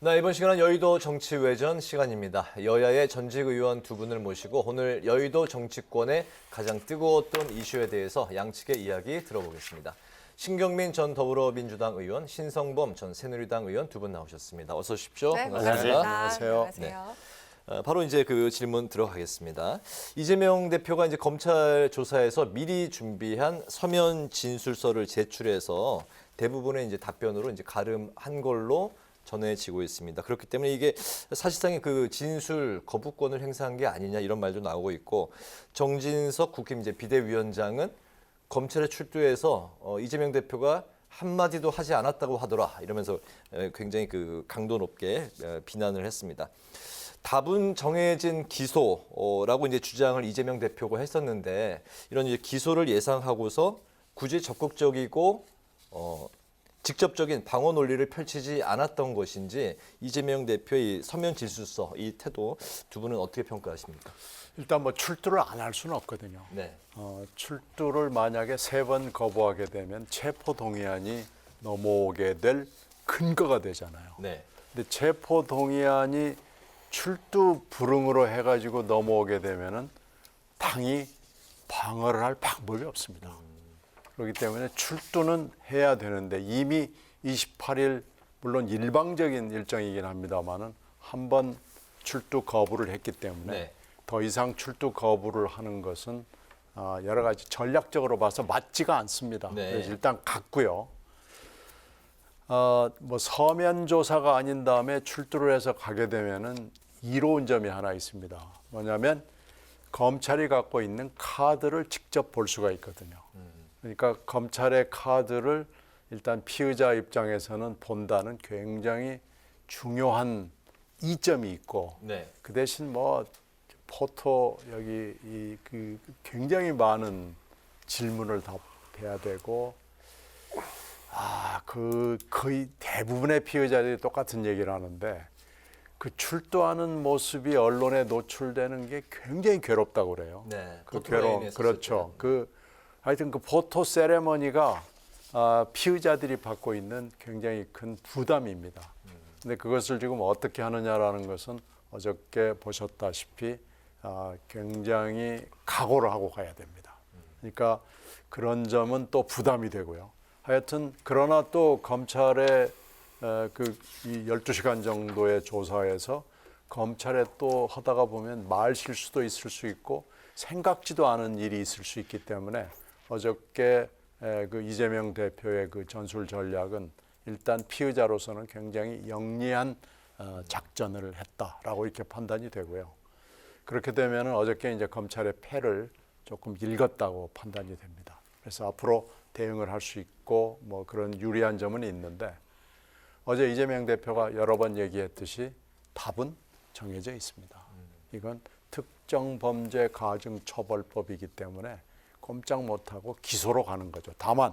네, 이번 시간은 여의도 정치외전 시간입니다. 여야의 전직 의원 두 분을 모시고 오늘 여의도 정치권의 가장 뜨거웠던 이슈에 대해서 양측의 이야기 들어보겠습니다. 신경민 전 더불어민주당 의원, 신성범 전 새누리당 의원 두 분 나오셨습니다. 어서 오십시오. 네, 반갑습니다. 안녕하세요. 바로 이제 그 질문 들어가겠습니다. 이재명 대표가 이제 검찰 조사에서 미리 준비한 서면 진술서를 제출해서 대부분의 이제 답변으로 이제 가름한 걸로 전해지고 있습니다. 그렇기 때문에 이게 사실상의 그 진술 거부권을 행사한 게 아니냐 이런 말도 나오고 있고, 정진석 국힘 이제 비대위원장은 검찰에 출두해서 이재명 대표가 한마디도 하지 않았다고 하더라 이러면서 굉장히 그 강도 높게 비난을 했습니다. 답은 정해진 기소라고 이제 주장을 이재명 대표가 했었는데, 이런 이제 기소를 예상하고서 굳이 적극적이고 직접적인 방어 논리를 펼치지 않았던 것인지, 이재명 대표의 서면 진술서 이 태도 두 분은 어떻게 평가하십니까? 일단 뭐 출두를 안 할 수는 없거든요. 네. 출두를 만약에 3번 거부하게 되면 체포 동의안이 넘어오게 될 근거가 되잖아요. 네. 근데 체포 동의안이 출두 불응으로 해가지고 넘어오게 되면은 당이 방어를 할 방법이 없습니다. 그렇기 때문에 출두는 해야 되는데 이미 28일 물론 일방적인 일정이긴 합니다만은 한 번 출두 거부를 했기 때문에 네. 더 이상 출두 거부를 하는 것은 여러 가지 전략적으로 봐서 맞지가 않습니다. 네. 그래서 일단 갔고요. 뭐 서면 조사가 아닌 다음에 출두를 해서 가게 되면은 이로운 점이 하나 있습니다. 뭐냐면 검찰이 갖고 있는 카드를 직접 볼 수가 있거든요. 그러니까 검찰의 카드를 일단 피의자 입장에서는 본다는 굉장히 중요한 이점이 있고, 네. 그 대신 뭐 포토 여기 그 굉장히 많은 질문을 답해야 되고, 그 거의 대부분의 피의자들이 똑같은 얘기를 하는데, 그 출두하는 모습이 언론에 노출되는 게 굉장히 괴롭다고 그래요. 네. 그 포토라인에 그렇죠. 썼을 하여튼 그 포토 세레머니가 피의자들이 받고 있는 굉장히 큰 부담입니다. 근데 그것을 지금 어떻게 하느냐라는 것은 어저께 보셨다시피 굉장히 각오를 하고 가야 됩니다. 그러니까 그런 점은 또 부담이 되고요. 하여튼 그러나 또 검찰의 이 12시간 정도의 조사에서 검찰에 또 하다가 보면 말 실수도 있을 수 있고 생각지도 않은 일이 있을 수 있기 때문에 어저께 그 이재명 대표의 그 전술 전략은 일단 피의자로서는 굉장히 영리한 작전을 했다라고 이렇게 판단이 되고요. 그렇게 되면 어저께 이제 검찰의 패를 조금 읽었다고 판단이 됩니다. 그래서 앞으로 대응을 할 수 있고 뭐 그런 유리한 점은 있는데, 어제 이재명 대표가 여러 번 얘기했듯이 답은 정해져 있습니다. 이건 특정범죄가중처벌법이기 때문에 꼼짝 못하고 기소로 가는 거죠. 다만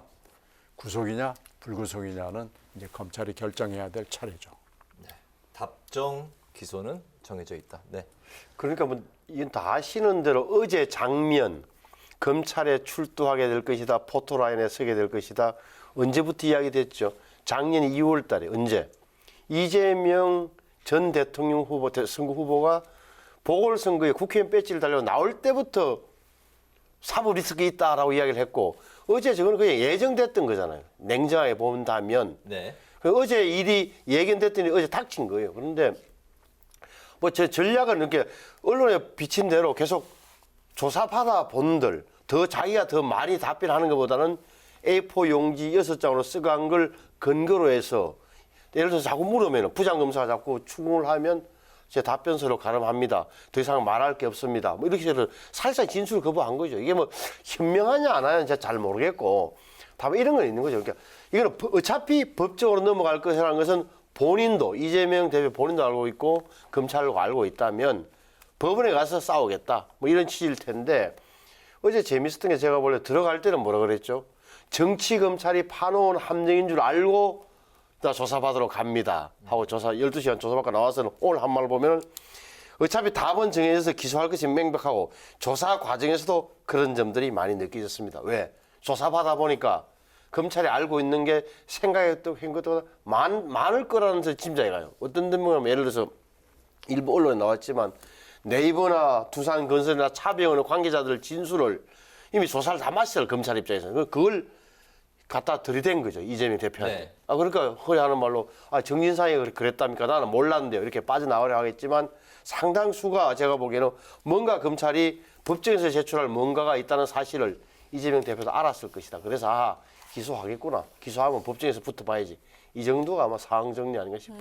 구속이냐 불구속이냐는 이제 검찰이 결정해야 될 차례죠. 네. 답정 기소는 정해져 있다. 네. 그러니까 뭐 이건 다 아시는 대로 어제 장면, 검찰에 출두하게 될 것이다, 포토라인에 서게 될 것이다, 언제부터 이야기됐죠? 작년 2월 달에 언제 이재명 전 대통령 후보, 선거 후보가 보궐선거에 국회의원 배지를 달려고 나올 때부터 사법 리스크 있다라고 이야기를 했고, 어제 저거는 그냥 예정됐던 거잖아요. 냉정하게 본다면. 네. 어제 일이 예견됐더니 어제 닥친 거예요. 그런데 뭐 제 전략은 이렇게 언론에 비친 대로 계속 조사받아 본들, 더 자기가 더 많이 답변하는 것보다는 A4 용지 6장으로 쓰간 걸 근거로 해서, 예를 들어서 자꾸 물으면 부장검사가 자꾸 추궁을 하면 제 답변서로 가름합니다. 더 이상 말할 게 없습니다. 뭐 이렇게 해서 사실상 진술 거부한 거죠. 이게 뭐 현명하냐 안 하냐는 제가 잘 모르겠고, 다만 이런 건 있는 거죠. 그러니까 이거는 어차피 법적으로 넘어갈 것이라는 것은 본인도, 이재명 대표 본인도 알고 있고 검찰도 알고 있다면 법원에 가서 싸우겠다, 뭐 이런 취지일 텐데, 어제 재밌었던 게 제가 원래 들어갈 때는 뭐라 그랬죠? 정치 검찰이 파놓은 함정인 줄 알고 나 조사받으러 갑니다 하고 12시간 조사받고 나와서는 오늘 한 말 보면 어차피 답은 정해져서 기소할 것이 명백하고 조사 과정에서도 그런 점들이 많이 느껴졌습니다. 왜? 조사받아 보니까 검찰이 알고 있는 게 생각했던 것보다 많을 거라는 짐작이 가요. 어떤 분은 예를 들어서 일부 언론에 나왔지만 네이버나 두산건설이나 차병원의 관계자들 진술을 이미 조사를 다 마쳤어요. 검찰 입장에서는. 그걸 갖다 들이댄 거죠. 이재명 대표한테. 네. 그러니까 허리하는 말로 정진상이 그랬답니까? 나는 몰랐는데요. 이렇게 빠져나오려 하겠지만 상당수가 제가 보기에는 뭔가 검찰이 법정에서 제출할 뭔가가 있다는 사실을 이재명 대표도 알았을 것이다. 그래서 기소하겠구나. 기소하면 법정에서 붙어봐야지. 이 정도가 아마 상황 정리 아닌가 싶어요.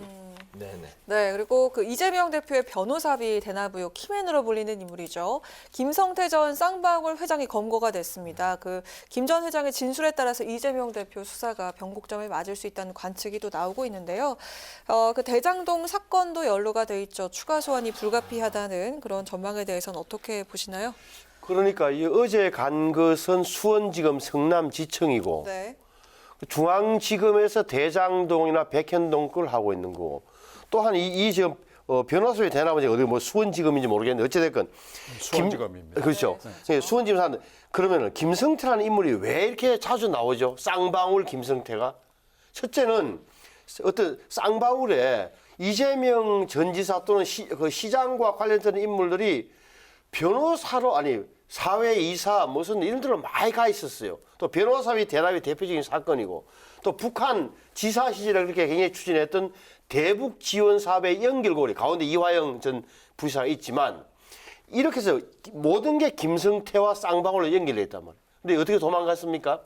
네네. 네, 그리고 그 이재명 대표의 변호사비 대납 의혹 키맨으로 불리는 인물이죠. 김성태 전 쌍방울 회장이 검거가 됐습니다. 그 김 전 회장의 진술에 따라서 이재명 대표 수사가 변곡점에 맞을 수 있다는 관측이 또 나오고 있는데요. 그 대장동 사건도 연루가 돼 있죠. 추가 소환이 불가피하다는 그런 전망에 대해서는 어떻게 보시나요? 그러니까 이 어제 간 것은 수원지검 성남지청이고 네. 중앙지검에서 대장동이나 백현동 걸 하고 있는 거고 또한 이 지금 변호사의 대납은 어디 뭐 수원지검인지 모르겠는데 어찌됐건 수원지검입니다. 그렇죠. 수원지검 사는데 그러면은 김성태라는 인물이 왜 이렇게 자주 나오죠? 쌍방울 김성태가 첫째는 어떤 쌍방울에 이재명 전 지사 또는 그 시장과 관련된 인물들이 변호사로 사회이사 무슨 이런 데로 많이 가 있었어요. 또 변호사비 대납이 대표적인 사건이고 또 북한 지사 시절에 그렇게 굉장히 추진했던 대북 지원 사업의 연결고리 가운데 이화영 전 부시장이 있지만 이렇게 해서 모든 게 김성태와 쌍방울로 연결돼 있단 말이에요. 근데 어떻게 도망갔습니까?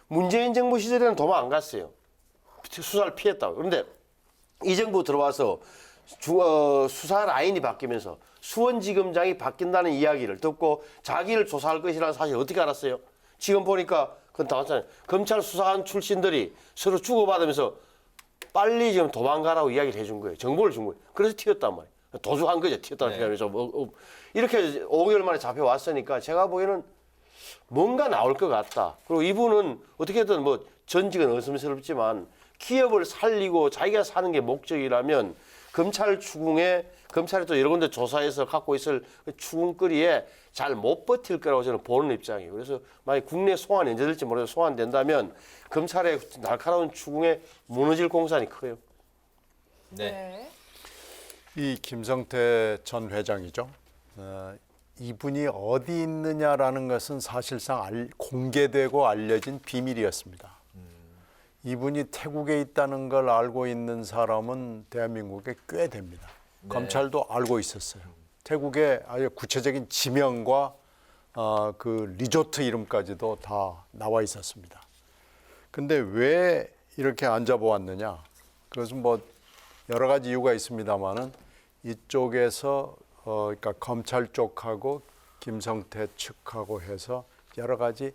문재인 정부 시절에는 도망 안 갔어요. 수사를 피했다고. 그런데 이 정부 들어와서 수사 라인이 바뀌면서 수원지검장이 바뀐다는 이야기를 듣고 자기를 조사할 것이라는 사실을 어떻게 알았어요? 지금 보니까 그건 나왔잖아요. 검찰 수사관 출신들이 서로 주고받으면서 빨리 지금 도망가라고 이야기를 해준 거예요. 정보를 준 거예요. 그래서 튀었단 말이에요. 도주한 거죠. 튀었다는 표현에서. 이렇게 5개월 만에 잡혀왔으니까 제가 보기에는 뭔가 나올 것 같다. 그리고 이분은 어떻게든 뭐 전직은 의심스럽지만 기업을 살리고 자기가 사는 게 목적이라면 검찰 추궁에 검찰이 또 여러 군데 조사해서 갖고 있을 추궁거리에 잘 못 버틸 거라고 저는 보는 입장이에요. 그래서 만약 국내 소환이 언제 될지 모르겠어요. 소환된다면 검찰의 날카로운 추궁에 무너질 공산이 커요. 네. 이 김성태 전 회장이죠. 이분이 어디 있느냐라는 것은 사실상 공개되고 알려진 비밀이었습니다. 이분이 태국에 있다는 걸 알고 있는 사람은 대한민국에 꽤 됩니다. 네. 검찰도 알고 있었어요. 태국의 아주 구체적인 지명과 그 리조트 이름까지도 다 나와 있었습니다. 근데 왜 이렇게 안 잡아왔느냐? 그것은 뭐 여러 가지 이유가 있습니다만은 이쪽에서 그러니까 검찰 쪽하고 김성태 측하고 해서 여러 가지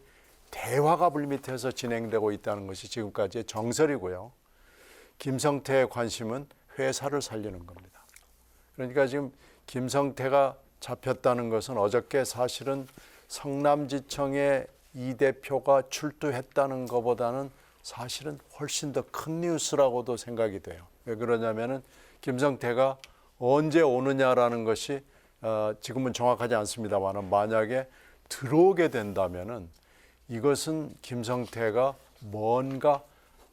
대화가 물밑에서 진행되고 있다는 것이 지금까지의 정설이고요. 김성태의 관심은 회사를 살리는 겁니다. 그러니까 지금 김성태가 잡혔다는 것은 어저께 사실은 성남지청에 이 대표가 출두했다는 것보다는 사실은 훨씬 더 큰 뉴스라고도 생각이 돼요. 왜 그러냐면은 김성태가 언제 오느냐라는 것이 지금은 정확하지 않습니다만 만약에 들어오게 된다면은 이것은 김성태가 뭔가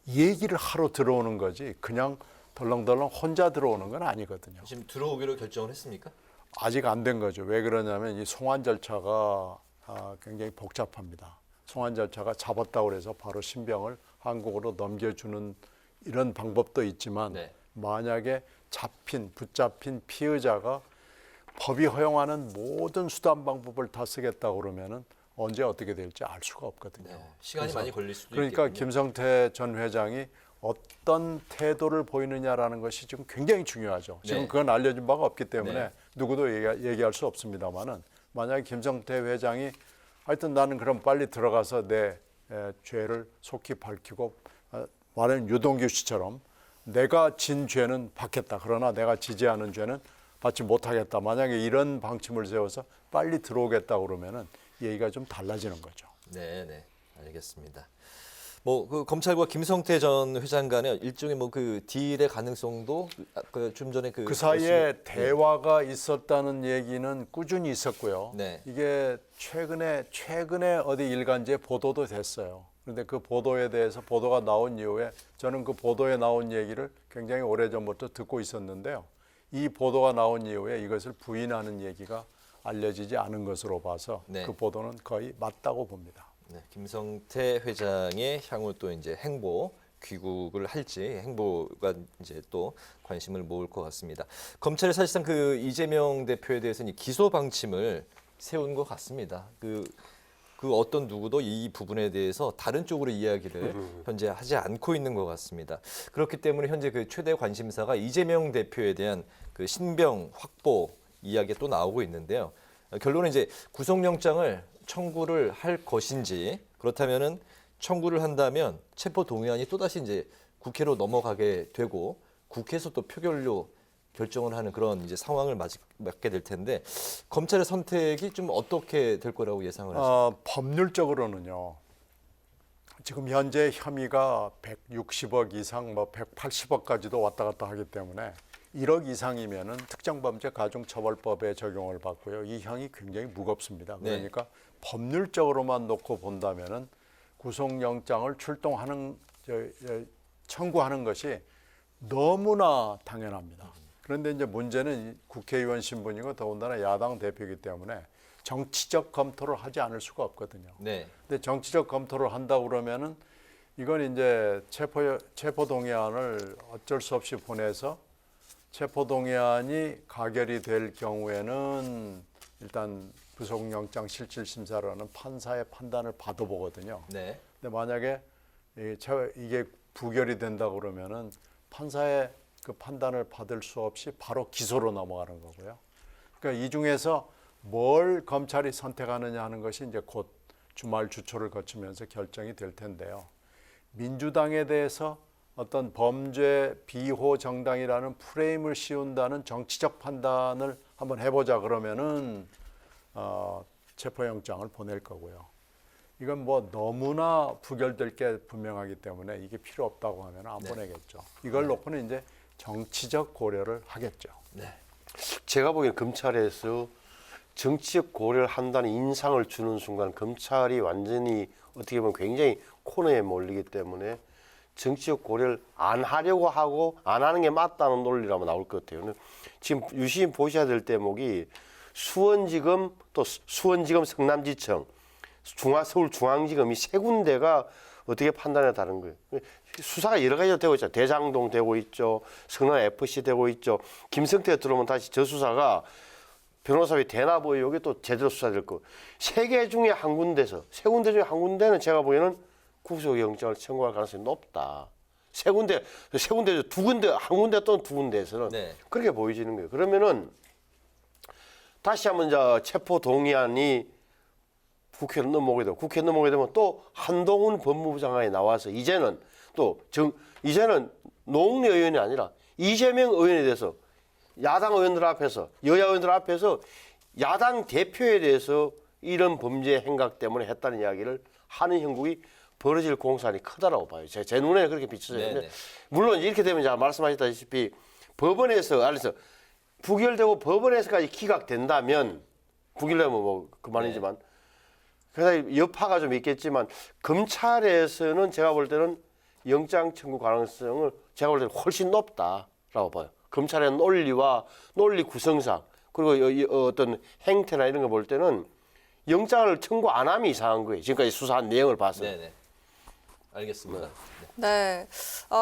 얘기를 하러 들어오는 거지 그냥 덜렁덜렁 혼자 들어오는 건 아니거든요. 지금 들어오기로 결정을 했습니까? 아직 안 된 거죠. 왜 그러냐면 이 송환 절차가 굉장히 복잡합니다. 송환 절차가 잡았다고 해서 바로 신병을 한국으로 넘겨주는 이런 방법도 있지만 네. 만약에 붙잡힌 피의자가 법이 허용하는 모든 수단 방법을 다 쓰겠다고 그러면은 언제 어떻게 될지 알 수가 없거든요. 네. 시간이 많이 걸릴 수도 그러니까 있겠군요. 김성태 전 회장이 어떤 태도를 보이느냐라는 것이 지금 굉장히 중요하죠. 지금 네. 그건 알려진 바가 없기 때문에 네. 누구도 얘기할 수 없습니다만은 만약에 김성태 회장이 하여튼 나는 그럼 빨리 들어가서 내 죄를 속히 밝히고 말하는 유동규 씨처럼 내가 진 죄는 받겠다. 그러나 내가 지지 않은 죄는 받지 못하겠다. 만약에 이런 방침을 세워서 빨리 들어오겠다 그러면은 얘기가 좀 달라지는 거죠. 네, 네, 알겠습니다. 뭐 그 검찰과 김성태 전 회장 간의 일종의 뭐 그 딜의 가능성도 좀 전에 그 사이에 대화가 있었다는 얘기는 꾸준히 있었고요. 네. 이게 최근에 어디 일간지에 보도도 됐어요. 그런데 그 보도에 대해서 보도가 나온 이후에 저는 그 보도에 나온 얘기를 굉장히 오래전부터 듣고 있었는데요. 이 보도가 나온 이후에 이것을 부인하는 얘기가 알려지지 않은 것으로 봐서 네. 그 보도는 거의 맞다고 봅니다. 네, 김성태 회장의 향후 또 이제 행보 귀국을 할지 행보가 이제 또 관심을 모을 것 같습니다. 검찰이 사실상 그 이재명 대표에 대해서는 기소 방침을 세운 것 같습니다. 그 어떤 누구도 이 부분에 대해서 다른 쪽으로 이야기를 현재 하지 않고 있는 것 같습니다. 그렇기 때문에 현재 그 최대 관심사가 이재명 대표에 대한 그 신병 확보 이야기가 또 나오고 있는데요. 결론은 이제 구속영장을 청구를 할 것인지, 그렇다면은 청구를 한다면 체포 동의안이 또다시 이제 국회로 넘어가게 되고 국회에서 또 표결로 결정을 하는 그런 이제 상황을 맞게 될 텐데, 검찰의 선택이 좀 어떻게 될 거라고 예상을 하십니까? 법률적으로는요. 지금 현재 혐의가 160억 이상, 뭐 180억까지도 왔다 갔다 하기 때문에 1억 이상이면은 특정범죄 가중처벌법에 적용을 받고요. 이 형이 굉장히 무겁습니다. 그러니까 법률적으로만 놓고 본다면은 구속영장을 청구하는 것이 너무나 당연합니다. 그런데 이제 문제는 국회의원 신분이고 더군다나 야당 대표이기 때문에 정치적 검토를 하지 않을 수가 없거든요. 네. 근데 정치적 검토를 한다 그러면은 이건 이제 체포 동의안을 어쩔 수 없이 보내서 체포 동의안이 가결이 될 경우에는 일단 구속영장 실질 심사를 하는 판사의 판단을 받아보거든요. 네. 근데 만약에 이게 부결이 된다 그러면은 판사의 그 판단을 받을 수 없이 바로 기소로 넘어가는 거고요. 그러니까 이 중에서 뭘 검찰이 선택하느냐 하는 것이 이제 곧 주말 주초를 거치면서 결정이 될 텐데요. 민주당에 대해서 어떤 범죄 비호 정당이라는 프레임을 씌운다는 정치적 판단을 한번 해보자 그러면은 체포영장을 보낼 거고요. 이건 뭐 너무나 부결될 게 분명하기 때문에 이게 필요 없다고 하면 안 보내겠죠. 이걸 놓고는 이제 정치적 고려를 하겠죠. 제가 보기엔 검찰에서 정치적 고려를 한다는 인상을 주는 순간 검찰이 완전히 어떻게 보면 굉장히 코너에 몰리기 때문에 정치적 고려를 안 하려고 하고 안 하는 게 맞다는 논리라면 나올 것 같아요. 지금 유심히 보셔야 될 대목이 수원지검 또 수원지검 성남지청 서울중앙지검 이 세 군데가 어떻게 판단에 다른 거예요. 수사가 여러 가지가 되고 있죠. 대장동 되고 있죠. 성남FC 되고 있죠. 김성태 들어오면 다시 저 수사가 변호사비 대납의 여기 또 제대로 수사될 거. 세 개 중에 한 군데서 세 군데 중에 한 군데는 제가 보기에는 구속영장을 청구할 가능성이 높다. 세 군데 두 군데 한 군데 또는 두 군데에서는 그렇게 보여지는 거예요. 그러면은 다시 한번 체포 동의안이 국회로 넘어오게 되고 국회 넘어오게 되면 또 한동훈 법무부 장관이 나와서 이제는 노웅래 의원이 아니라 이재명 의원에 대해서 야당 의원들 앞에서 여야 의원들 앞에서 야당 대표에 대해서 이런 범죄 행각 때문에 했다는 이야기를 하는 형국이 벌어질 공산이 크다라고 봐요. 제 눈에 그렇게 비춰져요. 근데 물론 이렇게 되면 제가 말씀하셨다시피 법원에서 알아서 부결되고 법원에서까지 기각된다면 부결되면 뭐 그만이지만 그래서 여파가 좀 있겠지만 검찰에서는 제가 볼 때는 영장 청구 가능성을 제가 볼 때는 훨씬 높다라고 봐요. 검찰의 논리 구성상 그리고 어떤 행태나 이런 거 볼 때는 영장을 청구 안 함이 이상한 거예요. 지금까지 수사한 내용을 봐서. 네네. 알겠습니다. 네.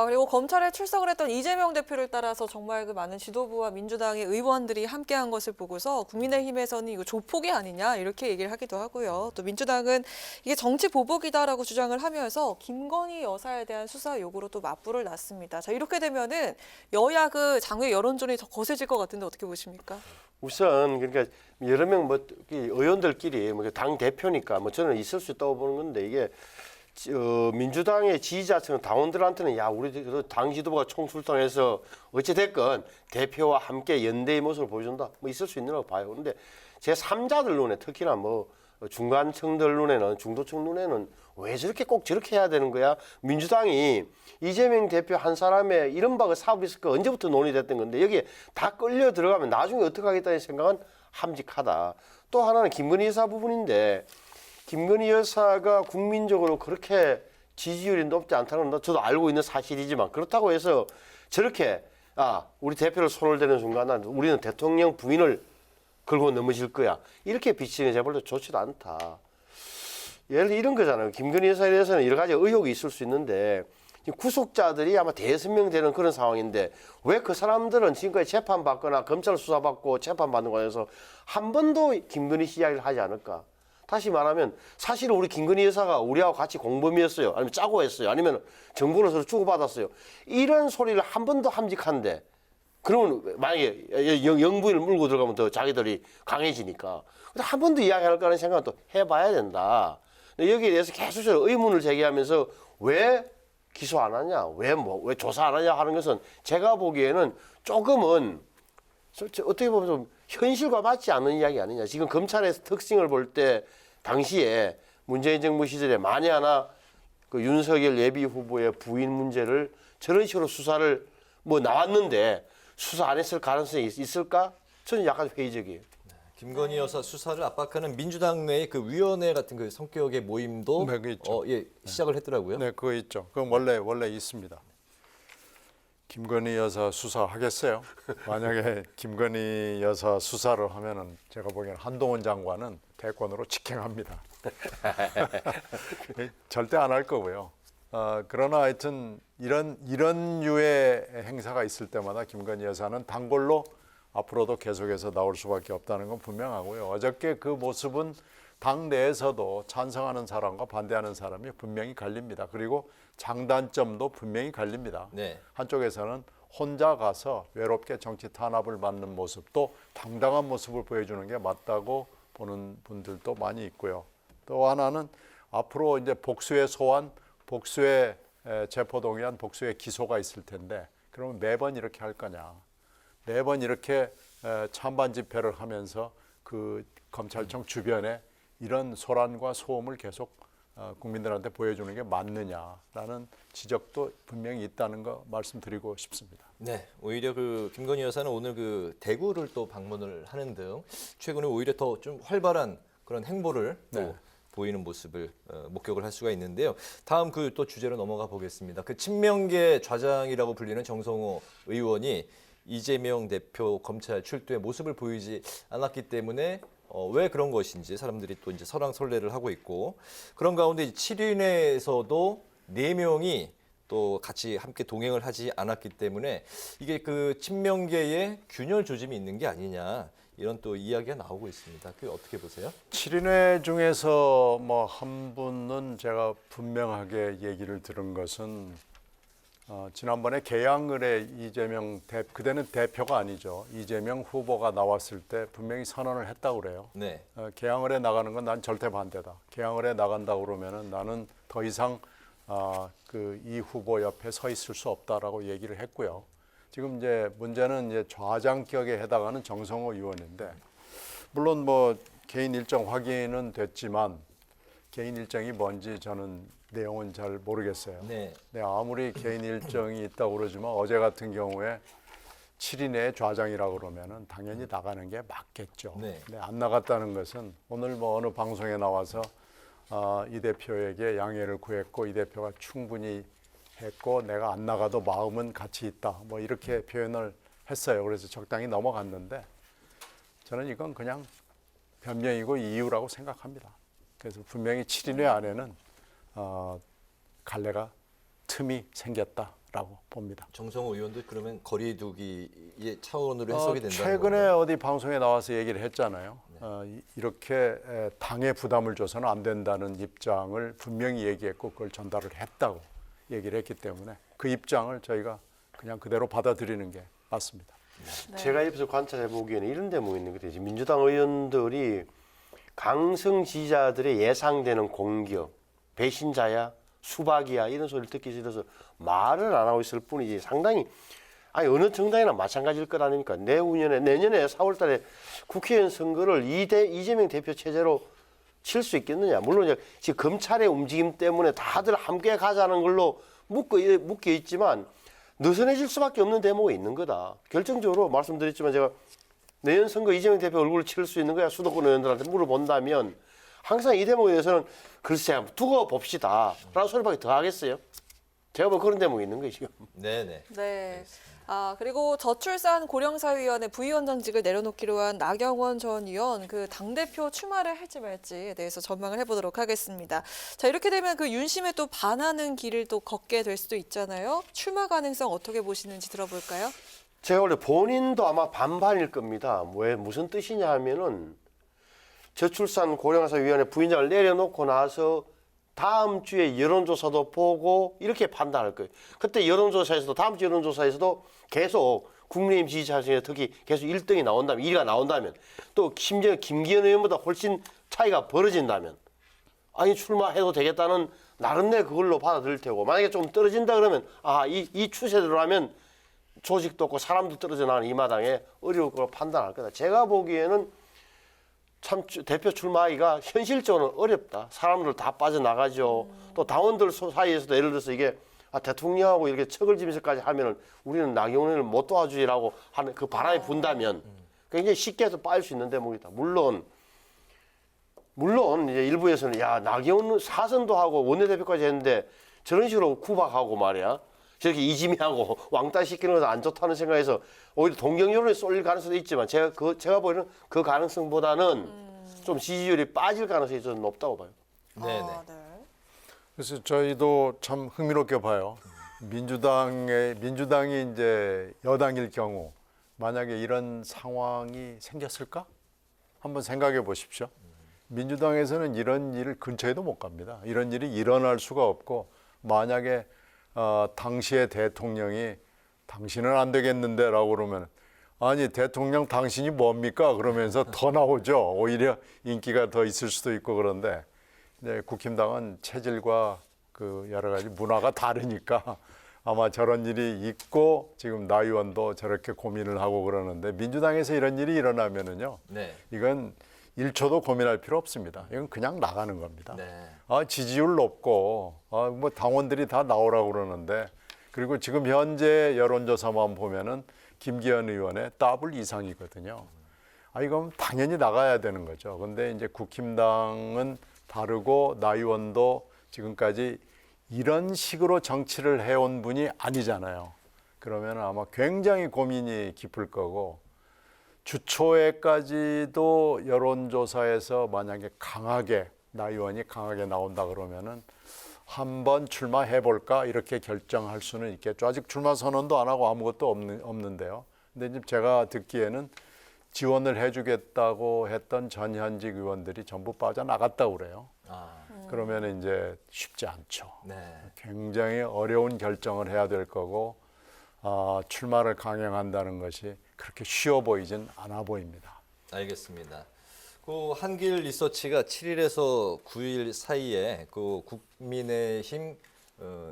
그리고 검찰에 출석을 했던 이재명 대표를 따라서 정말 그 많은 지도부와 민주당의 의원들이 함께한 것을 보고서 국민의힘에서는 이거 조폭이 아니냐 이렇게 얘기를 하기도 하고요. 또 민주당은 이게 정치 보복이다라고 주장을 하면서 김건희 여사에 대한 수사 요구로 또 맞불을 놨습니다. 자, 이렇게 되면은 여야 그 장외 여론전이 더 거세질 것 같은데 어떻게 보십니까? 우선 그러니까 여러 명 의원들끼리 당 대표니까 저는 있을 수 있다고 보는 건데 이게 민주당의 지지자층 당원들한테는 야 우리 당 지도부가 총출동해서 어찌 됐건 대표와 함께 연대의 모습을 보여준다 뭐 있을 수 있는 거 봐요. 그런데 제 3자들 눈에 특히나 뭐 중간층들 눈에는 중도층 눈에는 왜 저렇게 꼭 저렇게 해야 되는 거야? 민주당이 이재명 대표 한 사람의 이른바 그 사업이 있을 거 언제부터 논의됐던 건데 여기에 다 끌려 들어가면 나중에 어떻게 하겠다는 생각은 함직하다. 또 하나는 김건희 여사 부분인데 김건희 여사가 국민적으로 그렇게 지지율이 높지 않다는 건 저도 알고 있는 사실이지만 그렇다고 해서 저렇게 우리 대표를 손을 대는 순간 우리는 대통령 부인을 걸고 넘어질 거야. 이렇게 비치는 제발로 좋지도 않다. 예를 들어 이런 거잖아요. 김건희 여사에 대해서는 여러 가지 의혹이 있을 수 있는데 구속자들이 아마 대여섯 되는 그런 상황인데 왜 그 사람들은 지금까지 재판받거나 검찰 수사받고 재판받는 거에서 한 번도 김건희 씨 이야기를 하지 않을까? 다시 말하면 사실은 우리 김건희 여사가 우리하고 같이 공범이었어요. 아니면 짜고 했어요. 아니면 정보를 서로 주고받았어요. 이런 소리를 한 번도 함직한데 그러면 만약에 영부인을 물고 들어가면 더 자기들이 강해지니까. 근데 한 번도 이야기할까 하는 생각은 또 해봐야 된다. 근데 여기에 대해서 계속적으로 의문을 제기하면서 왜 기소 안 하냐, 왜 조사 안 하냐 하는 것은 제가 보기에는 조금은 어떻게 보면 좀 현실과 맞지 않는 이야기 아니냐. 지금 검찰의 특징을 볼 때 당시에 문재인 정부 시절에 만에 하나 그 윤석열 예비 후보의 부인 문제를 저런 식으로 수사를 나왔는데 수사 안 했을 가능성이 있을까? 저는 약간 회의적이에요. 김건희 여사 수사를 압박하는 민주당 내의 그 위원회 같은 그 성격의 모임도 네, 그거 있죠. 시작을 했더라고요. 네, 그거 있죠. 그건 원래 있습니다. 김건희 여사 수사하겠어요? 만약에 김건희 여사 수사를 하면은 제가 보기에는 한동훈 장관은 대권으로 직행합니다. 절대 안 할 거고요. 그러나 하여튼 이런 류의 행사가 있을 때마다 김건희 여사는 단골로 앞으로도 계속해서 나올 수밖에 없다는 건 분명하고요. 어저께 그 모습은 당 내에서도 찬성하는 사람과 반대하는 사람이 분명히 갈립니다. 그리고 장단점도 분명히 갈립니다. 네. 한쪽에서는 혼자 가서 외롭게 정치 탄압을 받는 모습도 당당한 모습을 보여주는 게 맞다고 보는 분들도 많이 있고요. 또 하나는 앞으로 이제 복수의 소환, 복수의 체포동의안, 복수의 기소가 있을 텐데 그러면 매번 이렇게 할 거냐. 매번 이렇게 찬반 집회를 하면서 그 검찰청 주변에 이런 소란과 소음을 계속 국민들한테 보여주는 게 맞느냐라는 지적도 분명히 있다는 거 말씀드리고 싶습니다. 네, 오히려 그 김건희 여사는 오늘 그 대구를 또 방문을 하는 등 최근에 오히려 더 좀 활발한 그런 행보를 또 네. 보이는 모습을 목격을 할 수가 있는데요. 다음 그 또 주제로 넘어가 보겠습니다. 그 친명계 좌장이라고 불리는 정성호 의원이 이재명 대표 검찰 출두에 모습을 보이지 않았기 때문에 왜 그런 것인지 사람들이 또 이제 설왕설래를 하고 있고 그런 가운데 7인회에서도 4명이 또 같이 함께 동행을 하지 않았기 때문에 이게 그 친명계의 균열 조짐이 있는 게 아니냐 이런 또 이야기가 나오고 있습니다. 그 어떻게 보세요? 7인회 중에서 뭐 한 분은 제가 분명하게 얘기를 들은 것은 지난번에 개항을에 이재명 그때는 대표가 아니죠. 이재명 후보가 나왔을 때 분명히 선언을 했다고 그래요. 네. 개항을에 나가는 건 난 절대 반대다. 개항을에 나간다고 그러면은 나는 더 이상 그 이 후보 옆에 서 있을 수 없다라고 얘기를 했고요. 지금 이제 문제는 이제 좌장격에 해당하는 정성호 의원인데 물론 뭐 개인 일정 확인은 됐지만 개인 일정이 뭔지 저는 내용은 잘 모르겠어요. 네. 네, 아무리 개인 일정이 있다고 그러지만 어제 같은 경우에 7인의 좌장이라고 그러면은 당연히 나가는 게 맞겠죠. 네. 근데 안 나갔다는 것은 오늘 뭐 어느 방송에 나와서 이 대표에게 양해를 구했고 이 대표가 충분히 했고 내가 안 나가도 마음은 같이 있다. 뭐 이렇게 표현을 했어요. 그래서 적당히 넘어갔는데 저는 이건 그냥 변명이고 이유라고 생각합니다. 그래서 분명히 7인회 안에는 갈래가 틈이 생겼다라고 봅니다. 정성호 의원도 그러면 거리두기의 차원으로 해석이 된다는 최근에 건가요? 어디 방송에 나와서 얘기를 했잖아요. 이렇게 당에 부담을 줘서는 안 된다는 입장을 분명히 얘기했고 그걸 전달을 했다고 얘기를 했기 때문에 그 입장을 저희가 그냥 그대로 받아들이는 게 맞습니다. 네. 제가 옆에서 관찰해 보기에는 이런 대목이 있는 것 같아요. 민주당 의원들이 강성 지지자들의 예상되는 공격, 배신자야, 수박이야 이런 소리를 듣기 싫어서 말을 안 하고 있을 뿐이지 상당히 어느 정당이나 마찬가지일 것 아닙니까? 내년에 4월 달에 국회의원 선거를 이재명 대표 체제로 칠 수 있겠느냐. 물론 이제 지금 검찰의 움직임 때문에 다들 함께 가자는 걸로 묶여 있지만 느슨해질 수밖에 없는 대목이 있는 거다. 결정적으로 말씀드렸지만 제가 내년 선거 이재명 대표 얼굴을 치를 수 있는 거야 수도권 의원들한테 물어본다면 항상 이 대목에 대해서는 글쎄 한번 두고 봅시다 라는 소리밖에 더 하겠어요? 제가 뭐 그런 대목이 있는 거예요 지금. 네네. 네. 그리고 저출산 고령사위원회 부위원장직을 내려놓기로 한 나경원 전 의원 그 당대표 출마를 할지 말지에 대해서 전망을 해보도록 하겠습니다. 자, 이렇게 되면 그 윤심에 또 반하는 길을 또 걷게 될 수도 있잖아요. 출마 가능성 어떻게 보시는지 들어볼까요? 제가 원래 본인도 아마 반반일 겁니다. 왜 무슨 뜻이냐 하면은 저출산 고령사위원회 부위원장을 내려놓고 나서 다음 주에 여론조사도 보고 이렇게 판단할 거예요. 그때 여론조사에서도 다음 주 여론조사에서도 계속 국민의힘 지지자 중에 특히 계속 1등이 나온다면 1위가 나온다면 또 심지어 김기현 의원보다 훨씬 차이가 벌어진다면 아니 출마해도 되겠다는 나름대로 그걸로 받아들일 테고 만약에 좀 떨어진다 그러면 이 추세대로라면 조직도 없고 사람도 떨어져 나가는 이 마당에 어려울 거로 판단할 거다. 제가 보기에는 참 대표 출마하기가 현실적으로 어렵다. 사람들 다 빠져나가죠. 또 당원들 사이에서도 예를 들어서 이게 대통령하고 이렇게 척을 지면서까지 하면은 우리는 나경원을 못 도와주지라고 하는 그 바람이 분다면 굉장히 쉽게 해서 빠질 수 있는 대목이다. 물론 이제 일부에서는 야 나경원 사선도 하고 원내대표까지 했는데 저런 식으로 구박하고 말이야. 저렇게 이지미하고 왕따시키는 것은 안 좋다는 생각에서 오히려 동경 여론에 쏠릴 가능성도 있지만 제가 보기에는 그 가능성보다는 좀 지지율이 빠질 가능성이 좀 높다고 봐요. 네네. 네. 그래서 저희도 참 흥미롭게 봐요. 민주당이 이제 여당일 경우 만약에 이런 상황이 생겼을까? 한번 생각해 보십시오. 민주당에서는 이런 일 근처에도 못 갑니다. 이런 일이 일어날 수가 없고 만약에 당시의 대통령이 당신은 안 되겠는데라고 그러면 아니 대통령 당신이 뭡니까? 그러면서 더 나오죠. 오히려 인기가 더 있을 수도 있고 그런데 네, 국힘당은 체질과 그 여러 가지 문화가 다르니까 아마 저런 일이 있고 지금 나 의원도 저렇게 고민을 하고 그러는데 민주당에서 이런 일이 일어나면은요. 네. 이건 1초도 고민할 필요 없습니다. 이건 그냥 나가는 겁니다. 네. 지지율 높고 뭐 당원들이 다 나오라고 그러는데 그리고 지금 현재 여론조사만 보면은 김기현 의원의 더블 이상이거든요. 이건 당연히 나가야 되는 거죠. 근데 이제 국힘당은 다르고 나 의원도 지금까지 이런 식으로 정치를 해온 분이 아니잖아요. 그러면 아마 굉장히 고민이 깊을 거고 주초에까지도 여론조사에서 만약에 나 의원이 강하게 나온다 그러면은 한번 출마해볼까 이렇게 결정할 수는 있겠죠. 아직 출마 선언도 안 하고 아무것도 없는데요. 근데 이제 제가 듣기에는 지원을 해주겠다고 했던 전현직 의원들이 전부 빠져나갔다고 그래요. 그러면 이제 쉽지 않죠. 네. 굉장히 어려운 결정을 해야 될 거고 출마를 강행한다는 것이 그렇게 쉬워 보이진 않아 보입니다. 알겠습니다. 그 한길 리서치가 7일에서 9일 사이에 그 국민의힘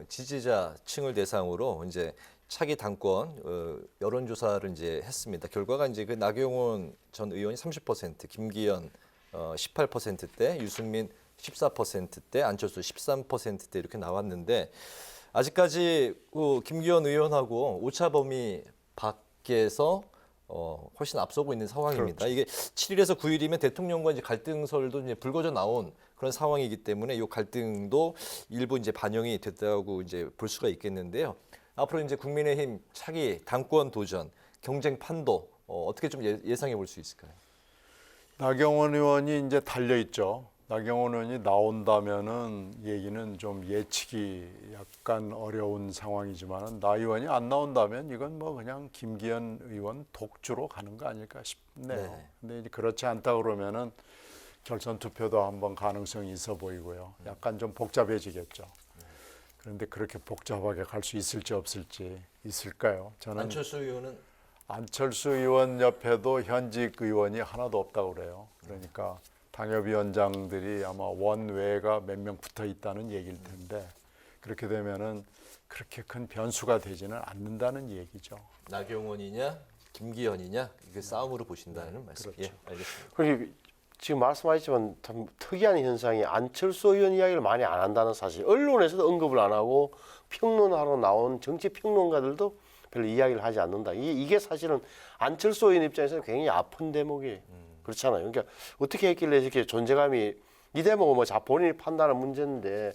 지지자층을 대상으로 이제 차기 당권 여론조사를 이제 했습니다. 결과가 이제 그 나경원 전 의원이 30%, 김기현 18%대, 유승민 14%대, 안철수 13%대 이렇게 나왔는데 아직까지 그 김기현 의원하고 오차 범위 밖에서 훨씬 앞서고 있는 상황입니다. 그렇죠. 이게 7일에서 9일이면 대통령과 이제 갈등설도 이제 불거져 나온 그런 상황이기 때문에 이 갈등도 일부 이제 반영이 됐다고 이제 볼 수가 있겠는데요. 앞으로 이제 국민의힘 차기 당권 도전 경쟁 판도 어떻게 좀 예상해 볼 수 있을까요? 나경원 의원이 이제 달려 있죠. 나경원 의원이 나온다면은 얘기는 좀 예측이 약간 어려운 상황이지만 나 의원이 안 나온다면 이건 뭐 그냥 김기현 의원 독주로 가는 거 아닐까 싶네요. 네. 근데 이제 그렇지 않다 그러면은 결선 투표도 한번 가능성이 있어 보이고요. 약간 좀 복잡해지겠죠. 그런데 그렇게 복잡하게 갈 수 있을지 없을지 있을까요? 저는 안철수 의원 옆에도 현직 의원이 하나도 없다고 그래요. 그러니까 당협위원장들이 아마 원외가 몇 명 붙어 있다는 얘기일 텐데 그렇게 되면은 그렇게 큰 변수가 되지는 않는다는 얘기죠. 나경원이냐 김기현이냐 이게 싸움으로 보신다는 말씀. 그렇죠. 예, 알겠습니다. 그리고 지금 말씀하셨지만 참 특이한 현상이 안철수 의원 이야기를 많이 안 한다는 사실. 언론에서도 언급을 안 하고 평론하러 나온 정치 평론가들도 별로 이야기를 하지 않는다. 이게 사실은 안철수 의원 입장에서는 굉장히 아픈 대목이에요. 그렇잖아요. 그러니까 어떻게 했길래 이렇게 존재감이 이 대목은 뭐 본인이 판단하는 문제인데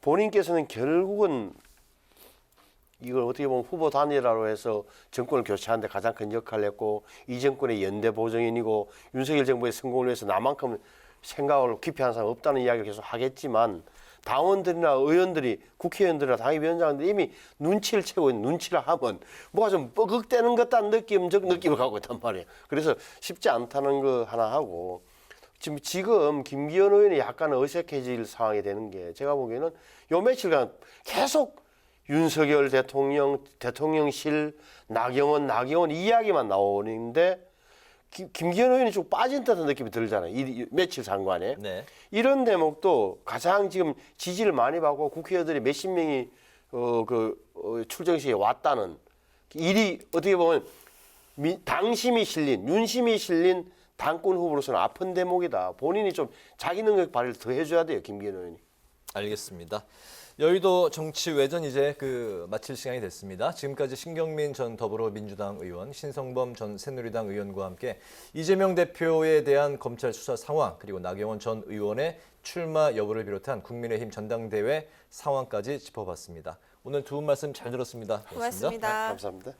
본인께서는 결국은 이걸 어떻게 보면 후보 단일화로 해서 정권을 교체하는데 가장 큰 역할을 했고 이 정권의 연대 보정인이고 윤석열 정부의 성공을 위해서 나만큼 생각을 깊이 하는 사람 없다는 이야기를 계속 하겠지만 당원들이나 의원들이 국회의원들이나 당협위원장들 이미 눈치를 채고 있는 눈치를 하면 뭐가 좀 뻐극대는 것 같다는 느낌적 느낌을 갖고 있단 말이에요. 그래서 쉽지 않다는 거 하나 하고 지금 김기현 의원이 약간 어색해질 상황이 되는 게 제가 보기에는 요 며칠간 계속 윤석열 대통령, 대통령실, 나경원 이야기만 나오는데 김기현 의원이 좀 빠진 듯한 느낌이 들잖아요. 이 며칠 상관에. 네. 이런 대목도 가장 지금 지지를 많이 받고 국회의원들이 몇십 명이 출정식에 왔다는 일이 어떻게 보면 당심이 실린, 윤심이 실린 당권 후보로서는 아픈 대목이다. 본인이 좀 자기 능력 발휘를 더 해줘야 돼요, 김기현 의원이. 알겠습니다. 여의도 정치 외전 이제 마칠 시간이 됐습니다. 지금까지 신경민 전 더불어민주당 의원, 신성범 전 새누리당 의원과 함께 이재명 대표에 대한 검찰 수사 상황 그리고 나경원 전 의원의 출마 여부를 비롯한 국민의힘 전당대회 상황까지 짚어봤습니다. 오늘 두 분 말씀 잘 들었습니다. 고맙습니다. 감사합니다.